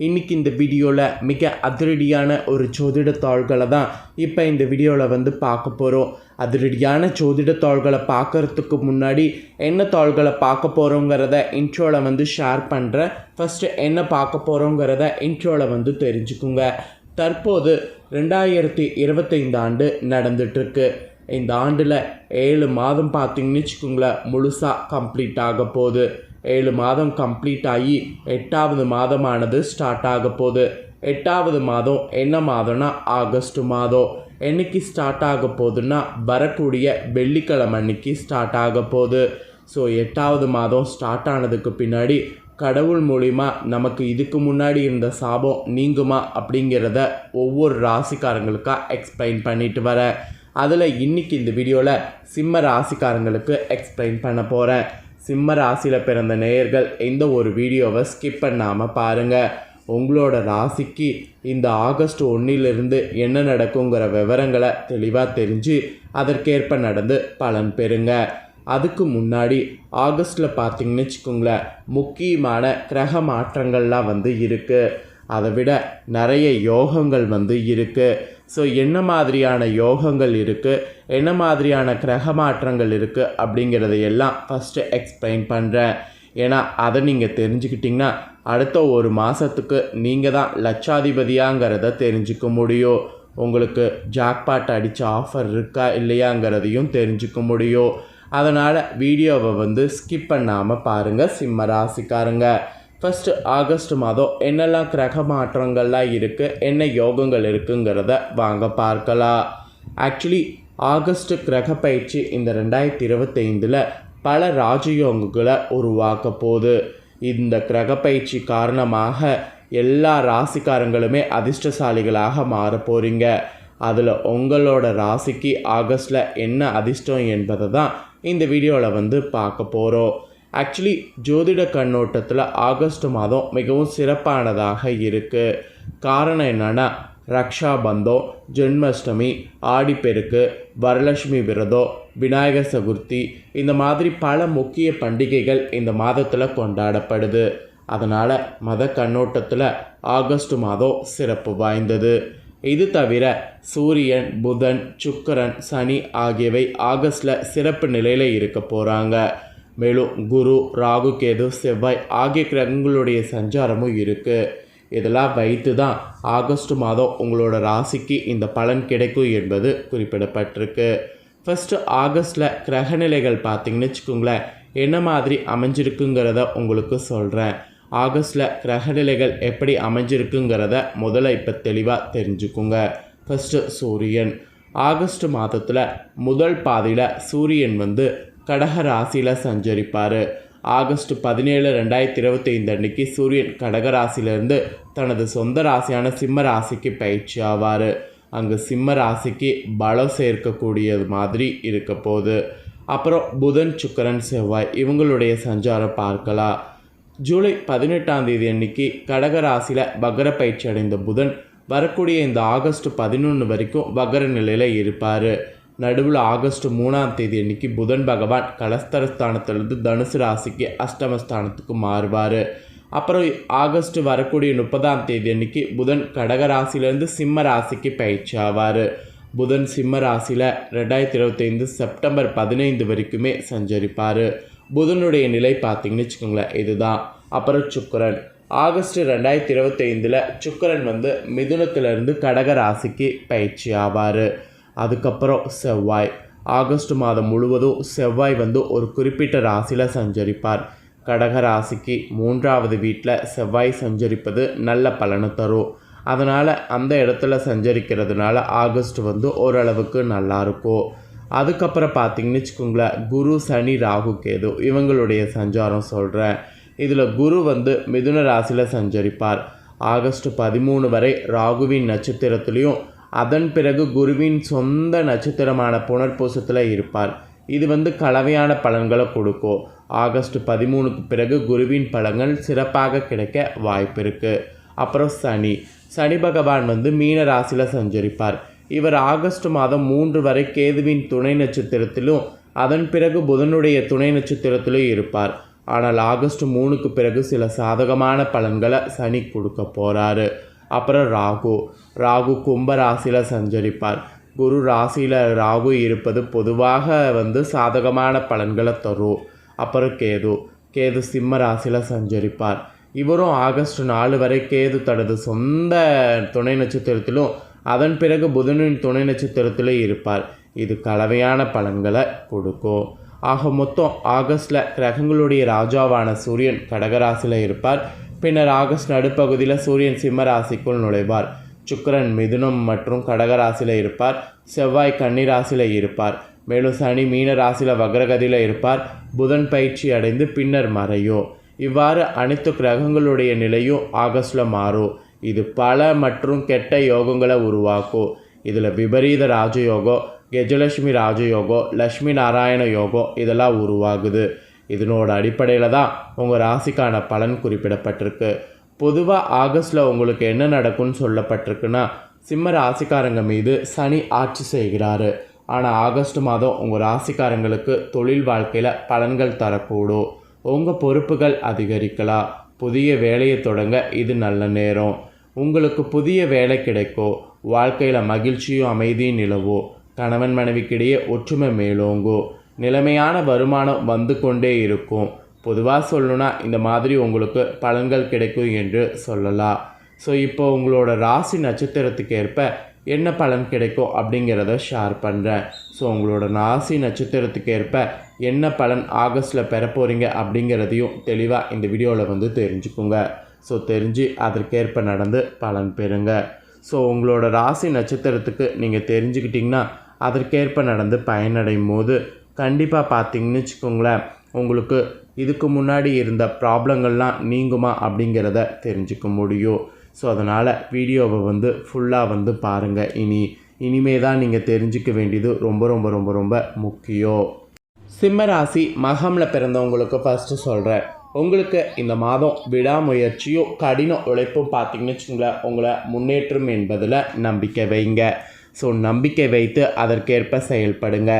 இன்றைக்கி இந்த வீடியோவில் மிக அதிரடியான ஒரு ஜோதிட தாள்களை தான் இப்போ இந்த வீடியோவில் வந்து பார்க்க போகிறோம். அதிரடியான ஜோதிட தாள்களை பார்க்குறதுக்கு முன்னாடி என்ன தாள்களை பார்க்க போகிறோங்கிறத இன்ட்ரோவில் வந்து ஷேர் பண்ணுறேன். ஃபஸ்ட்டு என்ன பார்க்க போகிறோங்கிறத இன்ட்ரோவில் வந்து தெரிஞ்சுக்குங்க. தற்போது 2025 ஆண்டு நடந்துகிட்ருக்கு. இந்த ஆண்டில் 7 மாதம் பார்த்திங்கன்னு வச்சுக்கோங்களேன், முழுசாக கம்ப்ளீட் ஆக போகுது. 7 மாதம் கம்ப்ளீட் ஆகி 8வது மாதமானது ஸ்டார்ட் ஆக போகுது. 8வது மாதம் என்ன மாதம்னா ஆகஸ்ட் மாதம். என்னைக்கு ஸ்டார்ட் ஆக போகுதுன்னா வரக்கூடிய வெள்ளிக்கிழமை அன்னைக்கு ஸ்டார்ட் ஆக போகுது. ஸோ 8வது மாதம் ஸ்டார்ட் ஆனதுக்கு பின்னாடி கடவுள் மூலிமா நமக்கு இதுக்கு முன்னாடி இருந்த சாபம் நீங்குமா அப்படிங்கிறத ஒவ்வொரு ராசிக்காரங்களுக்காக எக்ஸ்பிளைன் பண்ணிட்டு வரேன். அதில் இன்றைக்கி இந்த வீடியோவில் சிம்ம ராசிக்காரங்களுக்கு எக்ஸ்பிளைன் பண்ண போகிறேன். சிம்ம ராசியில் பிறந்த நேயர்கள் இந்த ஒரு வீடியோவை ஸ்கிப் பண்ணாமல் பாருங்கள். உங்களோட ராசிக்கு இந்த ஆகஸ்ட் 1 என்ன நடக்குங்கிற விவரங்களை தெளிவாக தெரிஞ்சு அதற்கேற்ப நடந்து பலன் பெறுங்க. அதுக்கு முன்னாடி ஆகஸ்ட்டில் பார்த்திங்கன்னு வச்சுக்கோங்களேன், முக்கியமான கிரக மாற்றங்கள்லாம் வந்து இருக்குது. அதை விட நிறைய யோகங்கள் வந்து இருக்குது. ஸோ என்ன மாதிரியான யோகங்கள் இருக்குது, என்ன மாதிரியான கிரக மாற்றங்கள் இருக்குது அப்படிங்கிறத எல்லாம் ஃபஸ்ட்டு எக்ஸ்பிளைன் பண்ணுறேன். ஏன்னா அதை நீங்கள் தெரிஞ்சுக்கிட்டிங்கன்னா அடுத்த ஒரு மாதத்துக்கு நீங்கள் தான் லட்சாதிபதியாங்கிறத தெரிஞ்சுக்க முடியும். உங்களுக்கு ஜாக்பாட் அடித்த ஆஃபர் இருக்கா இல்லையாங்கிறதையும் தெரிஞ்சுக்க முடியும். அதனால் வீடியோவை வந்து ஸ்கிப் பண்ணாமல் பாருங்கள் சிம்ம ராசிக்காரங்க. ஃபஸ்ட்டு ஆகஸ்ட் மாதம் என்னெல்லாம் கிரக மாற்றங்கள்லாம் இருக்குது, என்ன யோகங்கள் இருக்குங்கிறத வாங்க பார்க்கலாம். ஆக்சுவலி ஆகஸ்ட் கிரக பயிற்சி இந்த 2025 பல ராஜயோகங்களை உருவாக்க போகுது. இந்த கிரக பயிற்சி காரணமாக எல்லா ராசிக்காரங்களுமே அதிர்ஷ்டசாலிகளாக மாற போகிறீங்க. அதில் உங்களோட ராசிக்கு ஆகஸ்டில் என்ன அதிர்ஷ்டம் என்பதை தான் இந்த வீடியோவில் வந்து பார்க்க போகிறோம். ஆக்சுவலி ஜோதிட கண்ணோட்டத்தில் ஆகஸ்ட் மாதம் மிகவும் சிறப்பானதாக இருக்குது. காரணம் என்னென்னா ரக்ஷாபந்தம், ஜென்மாஷ்டமி, ஆடிப்பெருக்கு, வரலட்சுமி விரதம், விநாயகர் சதுர்த்தி, இந்த மாதிரி பல முக்கிய பண்டிகைகள் இந்த மாதத்தில் கொண்டாடப்படுது. அதனால் மத கண்ணோட்டத்தில் ஆகஸ்ட் மாதம் சிறப்பு வாய்ந்தது. இது தவிர சூரியன், புதன், சுக்கிரன், சனி ஆகியவை ஆகஸ்டில் சிறப்பு நிலையில் இருக்க போகிறாங்க. மேலும் குரு, ராகு, கேது, செவ்வாய் ஆகிய கிரகங்களுடைய சஞ்சாரமும் இருக்குது. இதெல்லாம் வைத்து தான் ஆகஸ்ட் மாதம் உங்களோட ராசிக்கு இந்த பலன் கிடைக்கும் என்பது குறிப்பிடப்பட்டிருக்கு. ஃபஸ்ட்டு ஆகஸ்டில் கிரகநிலைகள் பார்த்திங்கன்னு வச்சுக்கோங்களேன், என்ன மாதிரி அமைஞ்சிருக்குங்கிறத உங்களுக்கு சொல்கிறேன். ஆகஸ்டில் கிரகநிலைகள் எப்படி அமைஞ்சிருக்குங்கிறத முதல்ல இப்போ தெளிவாக தெரிஞ்சுக்குங்க. ஃபஸ்ட்டு சூரியன். ஆகஸ்ட் மாதத்தில் முதல் பாதியில் சூரியன் வந்து கடக ராசியில் சஞ்சரிப்பார். ஆகஸ்ட் 17, 2025 அன்றைக்கி சூரியன் கடக ராசியிலேருந்து தனது சொந்த ராசியான சிம்ம ராசிக்கு பயிற்சி ஆவார். அங்கே சிம்ம ராசிக்கு பலம் சேர்க்கக்கூடியது மாதிரி இருக்க போகுது. அப்புறம் புதன், சுக்கிரன், செவ்வாய் இவங்களுடைய சஞ்சாரம் பார்க்கலாம். ஜூலை 18 அன்னைக்கு கடக ராசியில் வக்ர பயிற்சி அடைந்த புதன் வரக்கூடிய இந்த ஆகஸ்ட் 11 வரைக்கும் வக்ர நிலையில் இருப்பார். நடுவில் ஆகஸ்ட் 3 அன்னைக்கு புதன் பகவான் கலஸ்தரஸ்தானத்திலிருந்து தனுசு ராசிக்கு அஷ்டமஸ்தானத்துக்கு மாறுவார். அப்புறம் ஆகஸ்ட் வரக்கூடிய 30 அன்னைக்கு புதன் கடக ராசியிலேருந்து சிம்ம ராசிக்கு பயிற்சி ஆவார். புதன் சிம்ம ராசியில் 2025 செப்டம்பர் 15 வரைக்குமே சஞ்சரிப்பார். புதனுடைய நிலை பார்த்திங்கன்னு வச்சுக்கோங்களேன், இதுதான். அப்புறம் சுக்கிரன். ஆகஸ்ட் 2025 சுக்கிரன் வந்து மிதுனத்திலிருந்து கடக ராசிக்கு பயிற்சி ஆவார். அதுக்கப்புறம் செவ்வாய். ஆகஸ்ட் மாதம் முழுவதும் செவ்வாய் வந்து ஒரு குறிப்பிட்ட ராசியில் சஞ்சரிப்பார். கடக ராசிக்கு 3வது வீட்டில் செவ்வாய் சஞ்சரிப்பது நல்ல பலனை தரும். அதனால் அந்த இடத்துல சஞ்சரிக்கிறதுனால ஆகஸ்ட் வந்து ஓரளவுக்கு நல்லாயிருக்கும். அதுக்கப்புறம் பார்த்திங்கன்னு வச்சுக்கோங்களேன், குரு, சனி, ராகு, கேது இவங்களுடைய சஞ்சாரம் சொல்கிறேன். இதில் குரு வந்து மிதுன ராசியில் சஞ்சரிப்பார். ஆகஸ்ட் 13 வரை ராகுவின் நட்சத்திரத்துலேயும் அதன் பிறகு குருவின் சொந்த நட்சத்திரமான புனர்பூசத்தில் இருப்பார். இது வந்து கலவையான பலன்களை கொடுக்கும். ஆகஸ்ட் 13க்கு பிறகு குருவின் பலன்கள் சிறப்பாக கிடைக்க வாய்ப்பு இருக்குது. அப்புறம் சனி பகவான் வந்து மீன ராசியில் சஞ்சரிப்பார். இவர் ஆகஸ்ட் மாதம் 3 வரை கேதுவின் துணை நட்சத்திரத்திலும் அதன் பிறகு புதனுடைய துணை நட்சத்திரத்திலும் இருப்பார். ஆனால் ஆகஸ்ட் 3க்கு பிறகு சில சாதகமான பலன்களை சனி கொடுக்க போகிறாரு. அப்புறம் ராகு கும்ப ராசியில் சஞ்சரிப்பார். குரு ராசியில் ராகு இருப்பது பொதுவாக சாதகமான பலன்களை தரும். அப்புறம் கேது சிம்ம ராசியில் சஞ்சரிப்பார். இவரும் ஆகஸ்ட் 4 வரை கேது தனது சொந்த துணை நட்சத்திரத்திலும் அதன் பிறகு புதனின் துணை நட்சத்திரத்திலும் இருப்பார். இது கலவையான பலன்களை கொடுக்கும். ஆக மொத்தம் ஆகஸ்டில் கிரகங்களுடைய ராஜாவான சூரியன் கடகராசியில் இருப்பார். பின்னர் ஆகஸ்ட் நடுப்பகுதியில் சூரியன் சிம்ம ராசிக்குள் நுழைவார். சுக்கிரன் மிதுனம் மற்றும் கடகராசியில் இருப்பார். செவ்வாய் கன்னி ராசியில் இருப்பார். மேலும் சனி மீன ராசியில் வக்ரகதியில் இருப்பார். புதன் பயிற்சி அடைந்து பின்னர் மறையும். இவ்வாறு அனைத்து கிரகங்களுடைய நிலையும் ஆகஸ்டில் மாறும். இது பல மற்றும் கெட்ட யோகங்களை உருவாக்கும். இதில் விபரீத ராஜயோகம், கஜலட்சுமி ராஜயோகம், லக்ஷ்மி நாராயண யோகம் இதெல்லாம் உருவாகுது. இதனோட அடிப்படையில் தான் உங்கள் ராசிக்கான பலன் குறிப்பிடப்பட்டிருக்கு. பொதுவாக ஆகஸ்டில் உங்களுக்கு என்ன நடக்கும்னு சொல்லப்பட்டிருக்குன்னா, சிம்ம ராசிக்காரங்க மீது சனி ஆட்சி செய்கிறாரு. ஆனால் ஆகஸ்ட் மாதம் உங்கள் ராசிக்காரங்களுக்கு தொழில் வாழ்க்கையில் பலன்கள் தரக்கூடும். உங்கள் பொறுப்புகள் அதிகரிக்கலாம். புதிய வேலையை தொடங்க இது நல்ல நேரம். உங்களுக்கு புதிய வேலை கிடைக்கும். வாழ்க்கையில் மகிழ்ச்சியும் அமைதியும் நிலவும். கணவன் மனைவிக்கிடையே ஒற்றுமை மேலோங்கும். நிலைமையான வருமானம் வந்து கொண்டே இருக்கும். பொதுவாக சொல்லணுன்னா இந்த மாதிரி உங்களுக்கு பலன்கள் கிடைக்கும் என்று சொல்லலாம். ஸோ இப்போ உங்களோட ராசி நட்சத்திரத்துக்கு ஏற்ப என்ன பலன் கிடைக்கும் அப்படிங்கிறத ஷேர் பண்ணுறேன். ஸோ உங்களோட ராசி நட்சத்திரத்துக்கு ஏற்ப என்ன பலன் ஆகஸ்ட்டில் பெற போகிறீங்க அப்படிங்கிறதையும் தெளிவாக இந்த வீடியோவில் தெரிஞ்சுக்குங்க. ஸோ தெரிஞ்சு அதற்கேற்ப நடந்து பலன் பெறுங்க. ஸோ உங்களோட ராசி நட்சத்திரத்துக்கு நீங்கள் தெரிஞ்சுக்கிட்டிங்கன்னா அதற்கேற்ப நடந்து பயனடையும் போது கண்டிப்பாக பார்த்தீங்கன்னு வச்சுக்கோங்களேன், உங்களுக்கு இதுக்கு முன்னாடி இருந்த ப்ராப்ளங்கள்லாம் நீங்குமா அப்படிங்கிறத தெரிஞ்சுக்க முடியும். ஸோ அதனால் வீடியோவை ஃபுல்லாக பாருங்கள். இனிமே தான் நீங்கள் தெரிஞ்சிக்க வேண்டியது ரொம்ப ரொம்ப ரொம்ப ரொம்ப முக்கியம். சிம்ம ராசி மகமில் பிறந்தவங்களுக்கு ஃபஸ்ட்டு சொல்கிறேன், உங்களுக்கு இந்த மாதம் விடாமுயற்சியும் கடின உழைப்பும் பார்த்தீங்கன்னு வச்சுங்களேன், உங்களை முன்னேற்றம் என்பதில் நம்பிக்கை வைங்க. ஸோ நம்பிக்கை வைத்து அதற்கேற்ப செயல்படுங்க.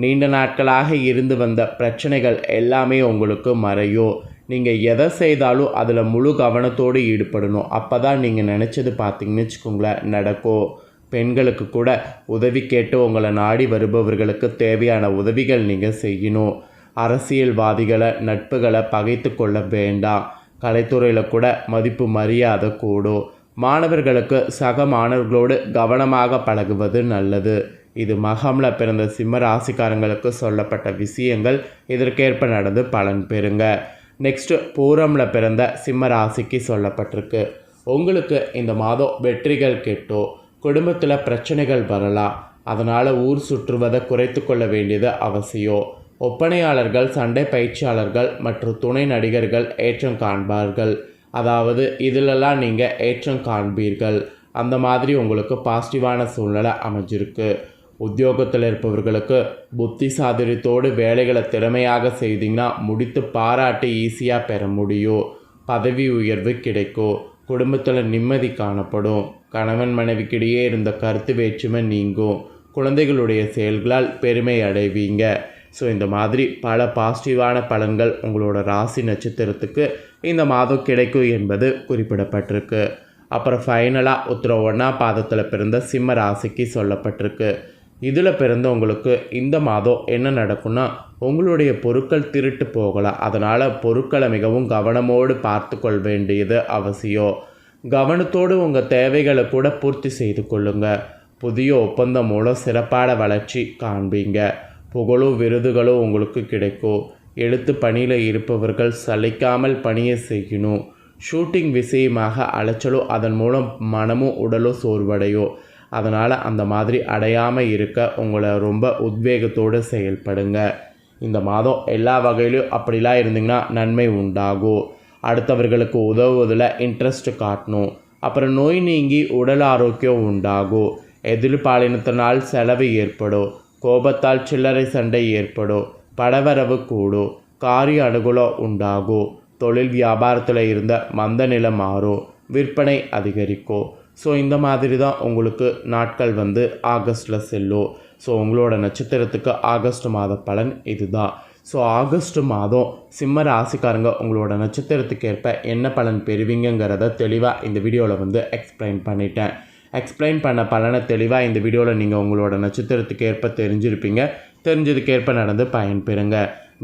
நீண்ட நாட்களாக இருந்து வந்த பிரச்சனைகள் எல்லாமே உங்களுக்கு மறையும். நீங்கள் எதை செய்தாலும் அதில் முழு கவனத்தோடு ஈடுபடணும். அப்போ தான் நீங்கள் நினச்சது பார்த்தீங்கன்னு வச்சுக்கோங்களேன் நடக்கும். பெண்களுக்கு கூட உதவி கேட்டு உங்களை நாடி வருபவர்களுக்கு தேவையான உதவிகள் நீங்கள் செய்யணும். அரசியல்வாதிகளை நட்புகளை பகைத்து கொள்ள வேண்டாம். கலைத்துறையில் கூட மதிப்பு மரியாதை கூடும். மாணவர்களுக்கு சக மாணவர்களோடு கவனமாக பழகுவது நல்லது. இது மகமில் பிறந்த சிம்ம ராசிக்காரங்களுக்கு சொல்லப்பட்ட விஷயங்கள். இதற்கேற்ப நடந்து பலன் பெறுங்க. நெக்ஸ்ட்டு பூரமில் பிறந்த சிம்ம ராசிக்கு சொல்லப்பட்டிருக்கு, உங்களுக்கு இந்த மாதம் வெற்றிகள் கிட்டும். குடும்பத்தில் பிரச்சனைகள் வரலாம். அதனால் ஊர் சுற்றுவதை குறைத்து கொள்ள வேண்டியது அவசியம். ஒப்பனையாளர்கள், சண்டை பயிற்சியாளர்கள் மற்றும் துணை நடிகர்கள் ஏற்றம் காண்பார்கள். அதாவது இதிலெல்லாம் நீங்கள் ஏற்றம் காண்பீர்கள். அந்த மாதிரி உங்களுக்கு பாசிட்டிவான சூழ்நிலை அமைஞ்சிருக்கு. உத்தியோகத்தில் இருப்பவர்களுக்கு புத்தி சாதுரியத்தோடு வேலைகளை திறமையாக செய்தீங்கன்னா முடித்து பாராட்டி ஈஸியாக பெற முடியும். பதவி உயர்வு கிடைக்கும். குடும்பத்தில் நிம்மதி காணப்படும். கணவன் மனைவிக்கிடையே இருந்த கருத்து வேற்றுமை நீங்கும். குழந்தைகளுடைய செயல்களால் பெருமை அடைவீங்க. ஸோ இந்த மாதிரி பல பாசிட்டிவான பலன்கள் உங்களோட ராசி நட்சத்திரத்துக்கு இந்த மாதம் கிடைக்கும் என்பது குறிப்பிடப்பட்டிருக்கு. அப்புறம் ஃபைனலாக உத்திர 1ஆம் பாதத்தில் பிறந்த சிம்ம ராசிக்கு சொல்லப்பட்டிருக்கு, இதில் பிறந்தவங்களுக்கு இந்த மாதம் என்ன நடக்கும்னா, உங்களுடைய பொருட்கள் திருட்டு போகலாம். அதனால் பொருட்களை மிகவும் கவனமோடு பார்த்து கொள்ள வேண்டியது அவசியம். கவனத்தோடு உங்கள் தேவைகளை கூட பூர்த்தி செய்து கொள்ளுங்கள். புதிய ஒப்பந்தம் மூலம் சிறப்பான வளர்ச்சி காண்பீங்க. புகழும் விருதுகளும் உங்களுக்கு கிடைக்கும். எழுத்து பணியில் இருப்பவர்கள் சலிக்காமல் பணியை செய்யணும். ஷூட்டிங் விஷயமாக அலைச்சலும் அதன் மூலம் மனமும் உடலும் சோர்வடையும். அதனால் அந்த மாதிரி அடையாமல் இருக்க உங்களை ரொம்ப உத்வேகத்தோடு செயல்படுங்க. இந்த மாதம் எல்லா வகையிலும் அப்படிலாம் இருந்தீங்கன்னா நன்மை உண்டாகும். அடுத்தவர்களுக்கு உதவுவதில் இன்ட்ரெஸ்ட் காட்டணும். அப்புறம் நோய் நீங்கி உடல் ஆரோக்கியம் உண்டாகும். எதிர்பாலினத்தினால் செலவு ஏற்படும். கோபத்தால் சில்லறை சண்டை ஏற்படும். படவரவு கூடும். காரிய அனுகூலம் உண்டாகும். தொழில் வியாபாரத்தில் இருந்த மந்த நிலை மாறும். விற்பனை அதிகரிக்கும். ஸோ இந்த மாதிரி தான் உங்களுக்கு நாட்கள் ஆகஸ்ட்டில் செல்லும். ஸோ உங்களோட நட்சத்திரத்துக்கு ஆகஸ்ட் மாத பலன் இதுதான். ஸோ ஆகஸ்ட் மாதம் சிம்ம ராசிக்காரங்க உங்களோட நட்சத்திரத்துக்கு ஏற்ப என்ன பலன் பெறுவீங்கிறத தெளிவாக இந்த வீடியோவில் வந்து எக்ஸ்பிளைன் பண்ணிட்டேன். எக்ஸ்பிளைன் பண்ண பலனை தெளிவாக இந்த வீடியோவில் நீங்கள் உங்களோட நட்சத்திரத்துக்கு ஏற்ப தெரிஞ்சிருப்பீங்க. தெரிஞ்சதுக்கேற்ப நடந்து பயன்பெறுங்க.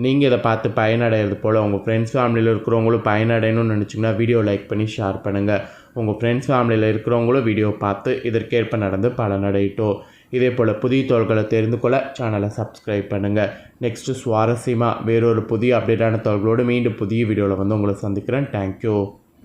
நீங்கள் இதை பார்த்து பயனடைகிறது போல் உங்கள் ஃப்ரெண்ட்ஸ் ஃபேமிலியில் இருக்கிறவங்களும் பயனடையணும்னு நினச்சிங்கன்னா வீடியோ லைக் பண்ணி ஷேர் பண்ணுங்கள். உங்கள் ஃப்ரெண்ட்ஸ் ஃபேமிலியில் இருக்கிறவங்களும் வீடியோ பார்த்து இதற்கேற்ப நடந்து பலனடையட்டும். இதே போல் புதிய தகவல்களை தெரிந்து கொள்ள சேனலை சப்ஸ்கிரைப் பண்ணுங்கள். நெக்ஸ்ட்டு சுவாரஸ்யமாக வேறொரு புதிய அப்டேட்டான தகவலோடு மீண்டும் புதிய வீடியோவில் வந்து உங்களை சந்திக்கிறேன். தேங்க்யூ.